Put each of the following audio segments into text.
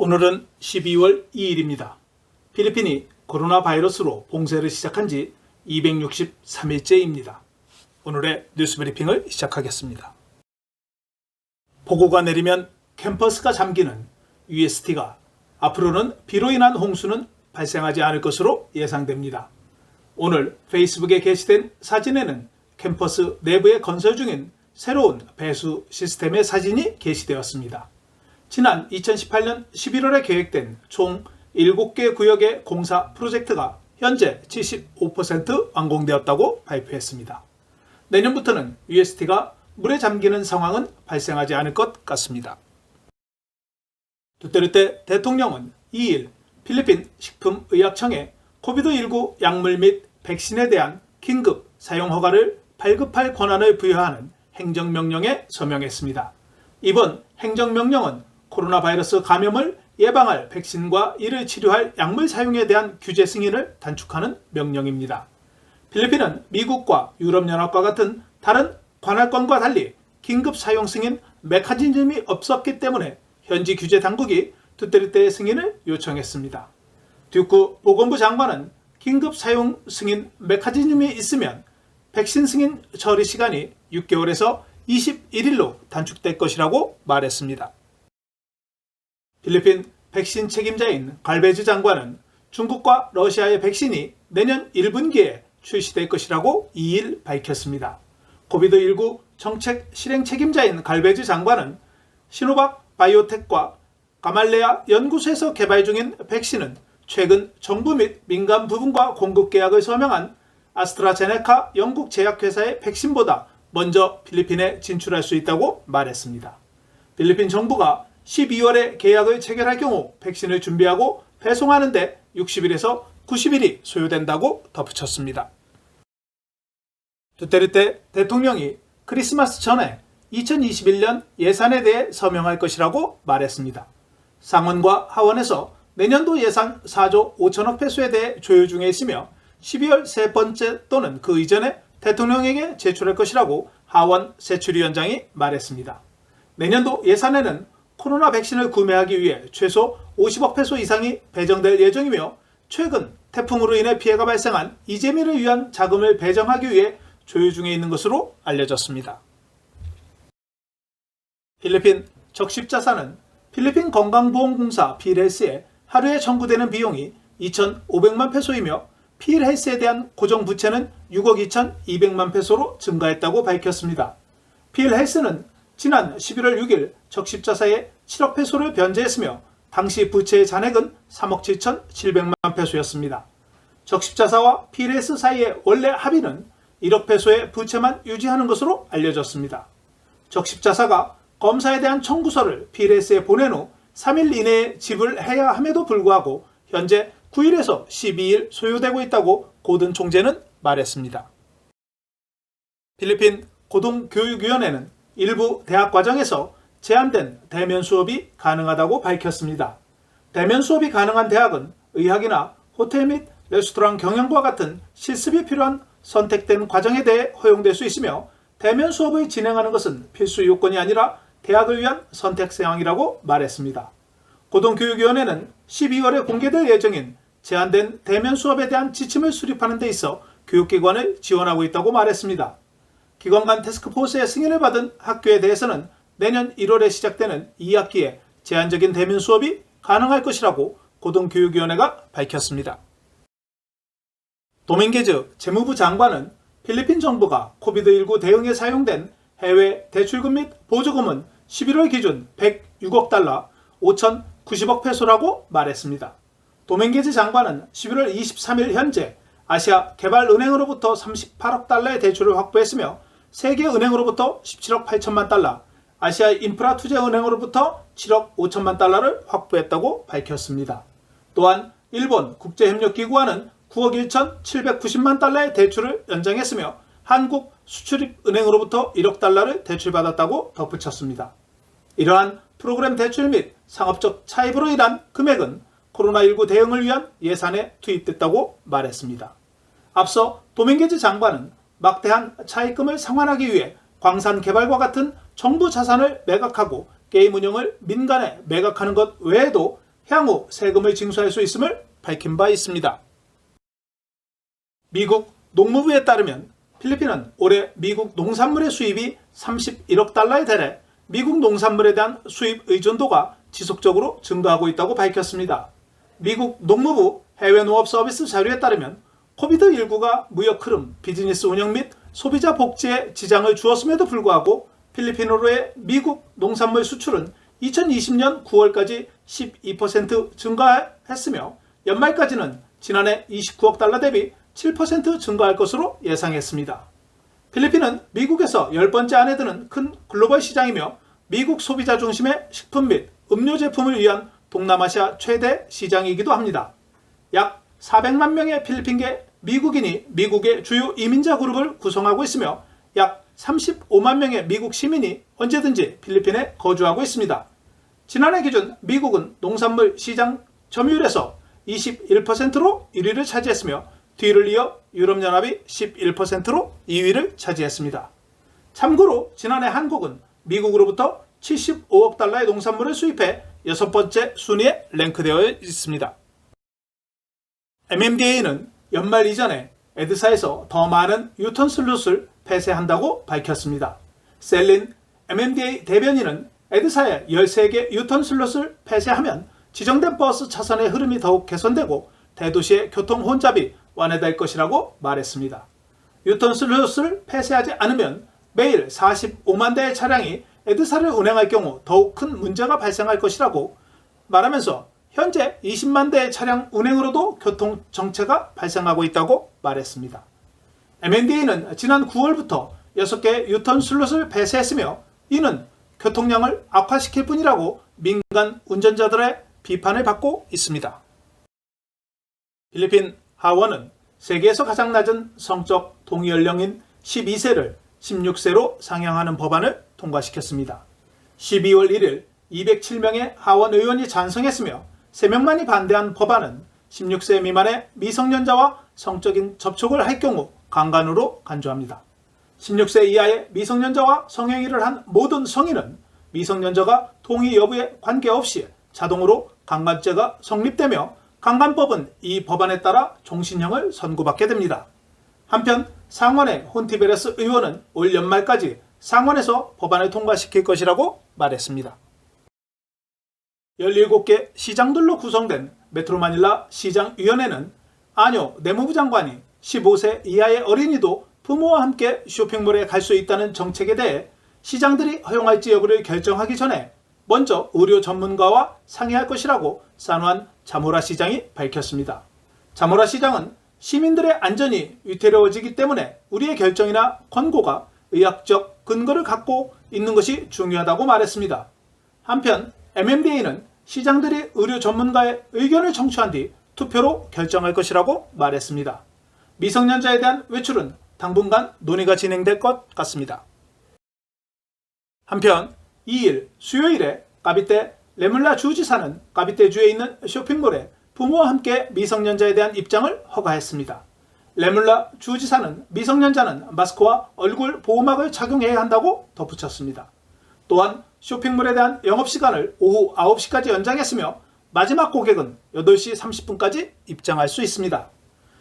오늘은 12월 2일입니다. 필리핀이 코로나 바이러스로 봉쇄를 시작한 지 263일째입니다. 오늘의 뉴스 브리핑을 시작하겠습니다. 폭우가 내리면 캠퍼스가 잠기는 UST가 앞으로는 비로 인한 홍수는 발생하지 않을 것으로 예상됩니다. 오늘 페이스북에 게시된 사진에는 캠퍼스 내부에 건설 중인 새로운 배수 시스템의 사진이 게시되었습니다. 지난 2018년 11월에 계획된 총 7개 구역의 공사 프로젝트가 현재 75% 완공되었다고 발표했습니다. 내년부터는 UST가 물에 잠기는 상황은 발생하지 않을 것 같습니다. 두테르테 대통령은 2일 필리핀 식품의약청에 코비드19 약물 및 백신에 대한 긴급 사용 허가를 발급할 권한을 부여하는 행정명령에 서명했습니다. 이번 행정명령은 코로나 바이러스 감염을 예방할 백신과 이를 치료할 약물 사용에 대한 규제 승인을 단축하는 명령입니다. 필리핀은 미국과 유럽연합과 같은 다른 관할권과 달리 긴급 사용 승인 메커니즘이 없었기 때문에 현지 규제 당국이 두테르테의 승인을 요청했습니다. 듀크 보건부 장관은 긴급 사용 승인 메커니즘이 있으면 백신 승인 처리 시간이 6개월에서 21일로 단축될 것이라고 말했습니다. 필리핀 백신 책임자인 갈베즈 장관은 중국과 러시아의 백신이 내년 1분기에 출시될 것이라고 2일 밝혔습니다. 코비드19 정책 실행 책임자인 갈베즈 장관은 시노박 바이오텍과 가말레아 연구소에서 개발 중인 백신은 최근 정부 및 민간 부분과 공급 계약을 서명한 아스트라제네카 영국 제약회사의 백신보다 먼저 필리핀에 진출할 수 있다고 말했습니다. 필리핀 정부가 12월에 계약을 체결할 경우 백신을 준비하고 배송하는 데 60일에서 90일이 소요된다고 덧붙였습니다. 두테르테 대통령이 크리스마스 전에 2021년 예산에 대해 서명할 것이라고 말했습니다. 상원과 하원에서 내년도 예산 4조 5천억 페소에 대해 조율 중에 있으며 12월 세 번째 또는 그 이전에 대통령에게 제출할 것이라고 하원 세출위원장이 말했습니다. 내년도 예산에는 코로나 백신을 구매하기 위해 최소 50억 페소 이상이 배정될 예정이며 최근 태풍으로 인해 피해가 발생한 이재민을 위한 자금을 배정하기 위해 조율 중에 있는 것으로 알려졌습니다. 필리핀 적십자사는 필리핀 건강보험공사 필헬스에 하루에 청구되는 비용이 2,500만 페소이며 필헬스에 대한 고정부채는 6억 2,200만 페소로 증가했다고 밝혔습니다. 필헬스는 지난 11월 6일 적십자사에 7억 페소를 변제했으며 당시 부채의 잔액은 3억 7,700만 페소였습니다. 적십자사와 필헬스 사이의 원래 합의는 1억 페소의 부채만 유지하는 것으로 알려졌습니다. 적십자사가 검사에 대한 청구서를 필헬스에 보낸 후 3일 이내에 지불해야 함에도 불구하고 현재 9일에서 12일 소요되고 있다고 고든 총재는 말했습니다. 필리핀 고등교육위원회는 일부 대학 과정에서 제한된 대면 수업이 가능하다고 밝혔습니다. 대면 수업이 가능한 대학은 의학이나 호텔 및 레스토랑 경영과 같은 실습이 필요한 선택된 과정에 대해 허용될 수 있으며 대면 수업을 진행하는 것은 필수 요건이 아니라 대학을 위한 선택 사항이라고 말했습니다. 고등교육위원회는 12월에 공개될 예정인 제한된 대면 수업에 대한 지침을 수립하는 데 있어 교육기관을 지원하고 있다고 말했습니다. 기관 간 태스크포스의 승인을 받은 학교에 대해서는 내년 1월에 시작되는 2학기에 제한적인 대면 수업이 가능할 것이라고 고등교육위원회가 밝혔습니다. 도밍게즈 재무부 장관은 필리핀 정부가 코비드19 대응에 사용된 해외 대출금 및 보조금은 11월 기준 106억 달러 5,090억 페소라고 말했습니다. 도밍게즈 장관은 11월 23일 현재 아시아 개발은행으로부터 38억 달러의 대출을 확보했으며 세계은행으로부터 17억 8천만 달러, 아시아 인프라투자은행으로부터 7억 5천만 달러를 확보했다고 밝혔습니다. 또한 일본 국제협력기구와는 9억 1,790만 달러의 대출을 연장했으며 한국 수출입은행으로부터 1억 달러를 대출받았다고 덧붙였습니다. 이러한 프로그램 대출 및 상업적 차입으로 인한 금액은 코로나19 대응을 위한 예산에 투입됐다고 말했습니다. 앞서 도밍게즈 장관은 막대한 차입금을 상환하기 위해 광산 개발과 같은 정부 자산을 매각하고 게임 운영을 민간에 매각하는 것 외에도 향후 세금을 징수할 수 있음을 밝힌 바 있습니다. 미국 농무부에 따르면 필리핀은 올해 미국 농산물의 수입이 31억 달러에 달해 미국 농산물에 대한 수입 의존도가 지속적으로 증가하고 있다고 밝혔습니다. 미국 농무부 해외농업 서비스 자료에 따르면 코비드19가 무역 흐름, 비즈니스 운영 및 소비자 복지에 지장을 주었음에도 불구하고 필리핀으로의 미국 농산물 수출은 2020년 9월까지 12% 증가했으며 연말까지는 지난해 29억 달러 대비 7% 증가할 것으로 예상했습니다. 필리핀은 미국에서 10번째 안에 드는 큰 글로벌 시장이며 미국 소비자 중심의 식품 및 음료 제품을 위한 동남아시아 최대 시장이기도 합니다. 약 400만 명의 필리핀계 미국인이 미국의 주요 이민자 그룹을 구성하고 있으며 약 35만 명의 미국 시민이 언제든지 필리핀에 거주하고 있습니다. 지난해 기준 미국은 농산물 시장 점유율에서 21%로 1위를 차지했으며 뒤를 이어 유럽연합이 11%로 2위를 차지했습니다. 참고로 지난해 한국은 미국으로부터 75억 달러의 농산물을 수입해 6번째 순위에 랭크되어 있습니다. MMDA는 연말 이전에 에드사에서 더 많은 유턴 슬롯을 폐쇄한다고 밝혔습니다. 셀린 MMDA 대변인은 에드사의 13개 유턴 슬롯을 폐쇄하면 지정된 버스 차선의 흐름이 더욱 개선되고 대도시의 교통 혼잡이 완화될 것이라고 말했습니다. 유턴 슬롯을 폐쇄하지 않으면 매일 45만 대의 차량이 에드사를 운행할 경우 더욱 큰 문제가 발생할 것이라고 말하면서 현재 20만 대의 차량 운행으로도 교통 정체가 발생하고 있다고 말했습니다. MMDA는 지난 9월부터 6개 유턴 슬롯을 폐쇄했으며 이는 교통량을 악화시킬 뿐이라고 민간 운전자들의 비판을 받고 있습니다. 필리핀 하원은 세계에서 가장 낮은 성적 동의 연령인 12세를 16세로 상향하는 법안을 통과시켰습니다. 12월 1일 207명의 하원 의원이 찬성했으며 3명만이 반대한 법안은 16세 미만의 미성년자와 성적인 접촉을 할 경우 강간으로 간주합니다. 16세 이하의 미성년자와 성행위를 한 모든 성인은 미성년자가 동의 여부에 관계없이 자동으로 강간죄가 성립되며 강간법은 이 법안에 따라 종신형을 선고받게 됩니다. 한편 상원의 혼티베레스 의원은 올 연말까지 상원에서 법안을 통과시킬 것이라고 말했습니다. 17개 시장들로 구성된 메트로마닐라 시장위원회는 안효 내무부 장관이 15세 이하의 어린이도 부모와 함께 쇼핑몰에 갈 수 있다는 정책에 대해 시장들이 허용할지 여부를 결정하기 전에 먼저 의료 전문가와 상의할 것이라고 산후안 자모라 시장이 밝혔습니다. 자모라 시장은 시민들의 안전이 위태로워지기 때문에 우리의 결정이나 권고가 의학적 근거를 갖고 있는 것이 중요하다고 말했습니다. 한편 MMDA는 시장들이 의료 전문가의 의견을 청취한 뒤 투표로 결정할 것이라고 말했습니다. 미성년자에 대한 외출은 당분간 논의가 진행될 것 같습니다. 한편 2일 수요일에 카비테 레물라 주지사는 카비테주에 있는 쇼핑몰에 부모와 함께 미성년자에 대한 입장을 허가했습니다. 레물라 주지사는 미성년자는 마스크와 얼굴 보호막을 착용해야 한다고 덧붙였습니다. 또한 쇼핑몰에 대한 영업시간을 오후 9시까지 연장했으며 마지막 고객은 8시 30분까지 입장할 수 있습니다.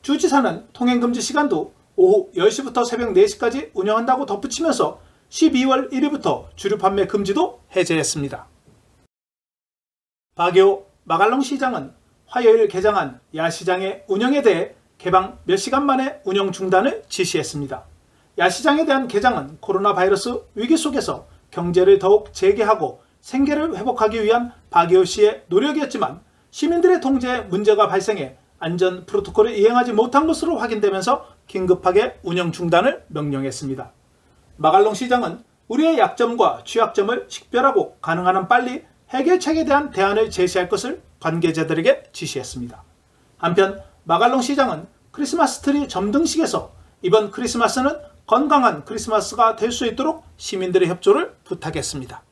주지사는 통행금지 시간도 오후 10시부터 새벽 4시까지 운영한다고 덧붙이면서 12월 1일부터 주류 판매 금지도 해제했습니다. 바게오 마갈롱 시장은 화요일 개장한 야시장의 운영에 대해 개방 몇 시간 만에 운영 중단을 지시했습니다. 야시장에 대한 개장은 코로나 바이러스 위기 속에서 경제를 더욱 재개하고 생계를 회복하기 위한 바게오시의 노력이었지만 시민들의 통제에 문제가 발생해 안전 프로토콜을 이행하지 못한 것으로 확인되면서 긴급하게 운영 중단을 명령했습니다. 마갈롱 시장은 우리의 약점과 취약점을 식별하고 가능한 한 빨리 해결책에 대한 대안을 제시할 것을 관계자들에게 지시했습니다. 한편 마갈롱 시장은 크리스마스 트리 점등식에서 이번 크리스마스는 건강한 크리스마스가 될 수 있도록 시민들의 협조를 부탁했습니다.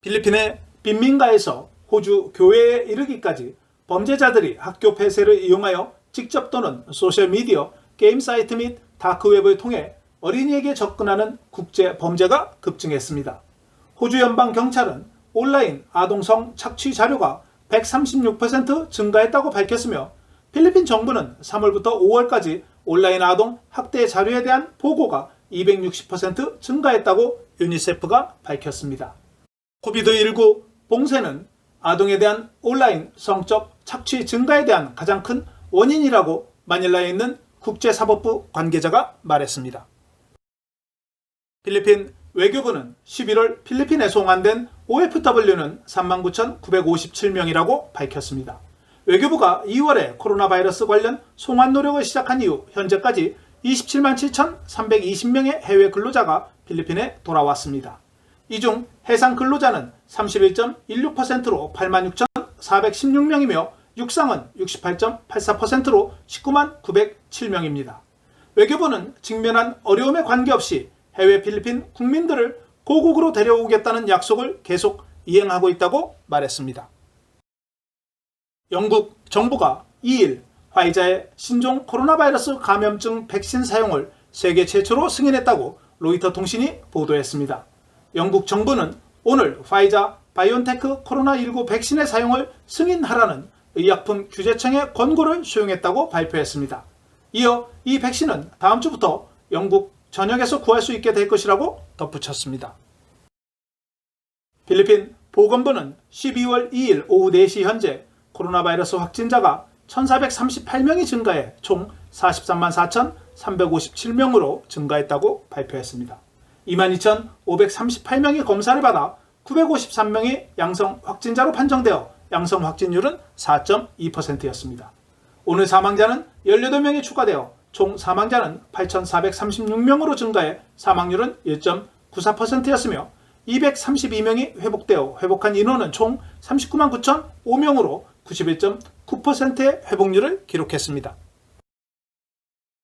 필리핀의 빈민가에서 호주 교회에 이르기까지 범죄자들이 학교 폐쇄를 이용하여 직접 또는 소셜미디어, 게임 사이트 및 다크웹을 통해 어린이에게 접근하는 국제 범죄가 급증했습니다. 호주 연방 경찰은 온라인 아동성 착취 자료가 136% 증가했다고 밝혔으며 필리핀 정부는 3월부터 5월까지 온라인 아동 학대 자료에 대한 보고가 260% 증가했다고 유니세프가 밝혔습니다. 코비드19 봉쇄는 아동에 대한 온라인 성적 착취 증가에 대한 가장 큰 원인이라고 마닐라에 있는 국제사법부 관계자가 말했습니다. 필리핀 외교부는 11월 필리핀에 송환된 OFW는 39,957명이라고 밝혔습니다. 외교부가 2월에 코로나 바이러스 관련 송환 노력을 시작한 이후 현재까지 27만 7,320명의 해외 근로자가 필리핀에 돌아왔습니다. 이 중 해상 근로자는 31.16%로 86,416명이며 육상은 68.84%로 190만 907명입니다. 외교부는 직면한 어려움에 관계없이 해외 필리핀 국민들을 고국으로 데려오겠다는 약속을 계속 이행하고 있다고 말했습니다. 영국 정부가 2일 화이자의 신종 코로나 바이러스 감염증 백신 사용을 세계 최초로 승인했다고 로이터 통신이 보도했습니다. 영국 정부는 오늘 화이자 바이온테크 코로나19 백신의 사용을 승인하라는 의약품 규제청의 권고를 수용했다고 발표했습니다. 이어 이 백신은 다음 주부터 영국 전역에서 구할 수 있게 될 것이라고 덧붙였습니다. 필리핀 보건부는 12월 2일 오후 4시 현재 코로나 바이러스 확진자가 1,438명이 증가해 총 43만 4,357명으로 증가했다고 발표했습니다. 22,538명이 검사를 받아 953명이 양성 확진자로 판정되어 양성 확진율은 4.2%였습니다. 오늘 사망자는 18명이 추가되어 총 사망자는 8,436명으로 증가해 사망률은 1.94%였으며 232명이 회복되어 회복한 인원은 총 39만 9,005명으로 91.9%의 회복률을 기록했습니다.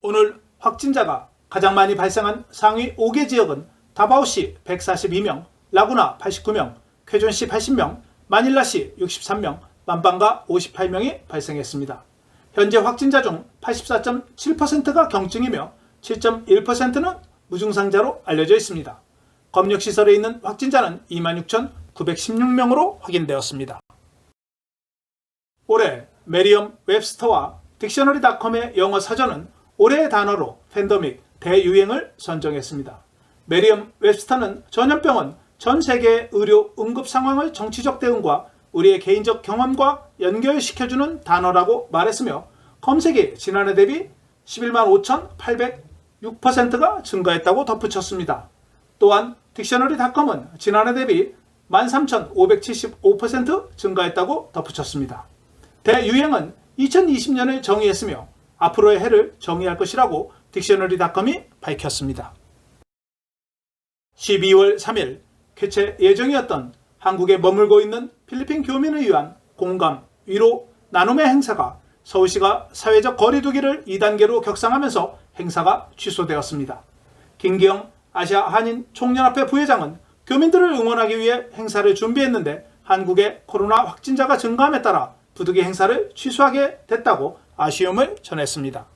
오늘 확진자가 가장 많이 발생한 상위 5개 지역은 다바오시 142명, 라구나 89명, 쾌존시 80명, 마닐라시 63명, 맘방가 58명이 발생했습니다. 현재 확진자 중 84.7%가 경증이며 7.1%는 무증상자로 알려져 있습니다. 검역시설에 있는 확진자는 26,916명으로 확인되었습니다. 올해 메리엄 웹스터와 딕셔너리닷컴의 영어 사전은 올해의 단어로 팬데믹, 대유행을 선정했습니다. 메리엄 웹스터는 전염병은 전 세계의 의료 응급 상황을 정치적 대응과 우리의 개인적 경험과 연결시켜주는 단어라고 말했으며 검색이 지난해 대비 11만 5,806%가 증가했다고 덧붙였습니다. 또한 딕셔너리닷컴은 지난해 대비 13,575% 증가했다고 덧붙였습니다. 대유행은 2020년을 정의했으며 앞으로의 해를 정의할 것이라고 딕셔너리닷컴이 밝혔습니다. 12월 3일 개최 예정이었던 한국에 머물고 있는 필리핀 교민을 위한 공감, 위로, 나눔의 행사가 서울시가 사회적 거리두기를 2단계로 격상하면서 행사가 취소되었습니다. 김기영 아시아 한인 총연합회 부회장은 교민들을 응원하기 위해 행사를 준비했는데 한국의 코로나 확진자가 증가함에 따라 부득이 행사를 취소하게 됐다고 아쉬움을 전했습니다.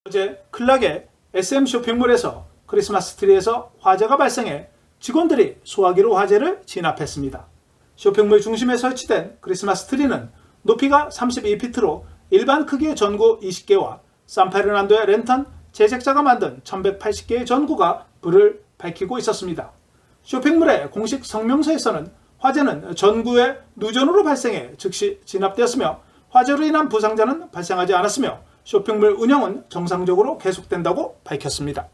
어제 클락의 SM 쇼핑몰에서 크리스마스 트리에서 화재가 발생해 직원들이 소화기로 화재를 진압했습니다. 쇼핑몰 중심에 설치된 크리스마스 트리는 높이가 32피트로 일반 크기의 전구 20개와 산페르난도의 랜턴 제작자가 만든 1180개의 전구가 불을 밝히고 있었습니다. 쇼핑몰의 공식 성명서에서는 화재는 전구의 누전으로 발생해 즉시 진압되었으며 화재로 인한 부상자는 발생하지 않았으며 쇼핑몰 운영은 정상적으로 계속된다고 밝혔습니다.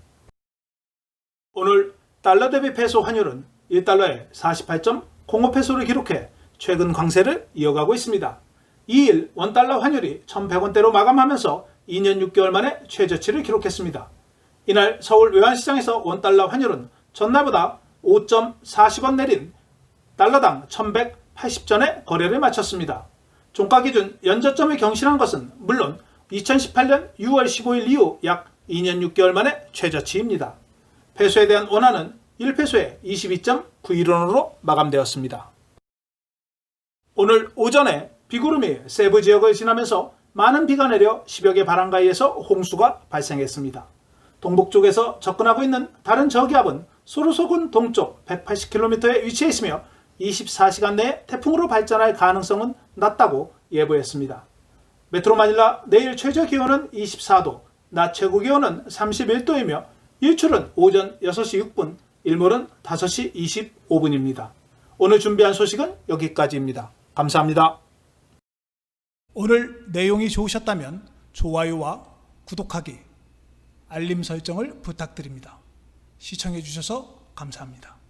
오늘 달러 대비 페소 환율은 1달러에 48.05페소를 기록해 최근 강세를 이어가고 있습니다. 2일 원달러 환율이 1,100원대로 마감하면서 2년 6개월 만에 최저치를 기록했습니다. 이날 서울 외환시장에서 원달러 환율은 전날보다 5.40원 내린 달러당 1,180전에 거래를 마쳤습니다. 종가 기준 연저점을 경신한 것은 물론 2018년 6월 15일 이후 약 2년 6개월 만에 최저치입니다. 페소에 대한 원화는 1페소에 22.91원으로 마감되었습니다. 오늘 오전에 비구름이 세부 지역을 지나면서 많은 비가 내려 10여 개 바람가이에서 홍수가 발생했습니다. 동북쪽에서 접근하고 있는 다른 저기압은 소르소군 동쪽 180km에 위치해 있으며 24시간 내에 태풍으로 발전할 가능성은 낮다고 예보했습니다. 메트로 마닐라 내일 최저 기온은 24도, 낮 최고 기온은 31도이며 일출은 오전 6시 6분, 일몰은 5시 25분입니다. 오늘 준비한 소식은 여기까지입니다. 감사합니다. 오늘 내용이 좋으셨다면 좋아요와 구독하기, 알림 설정을 부탁드립니다. 시청해 주셔서 감사합니다.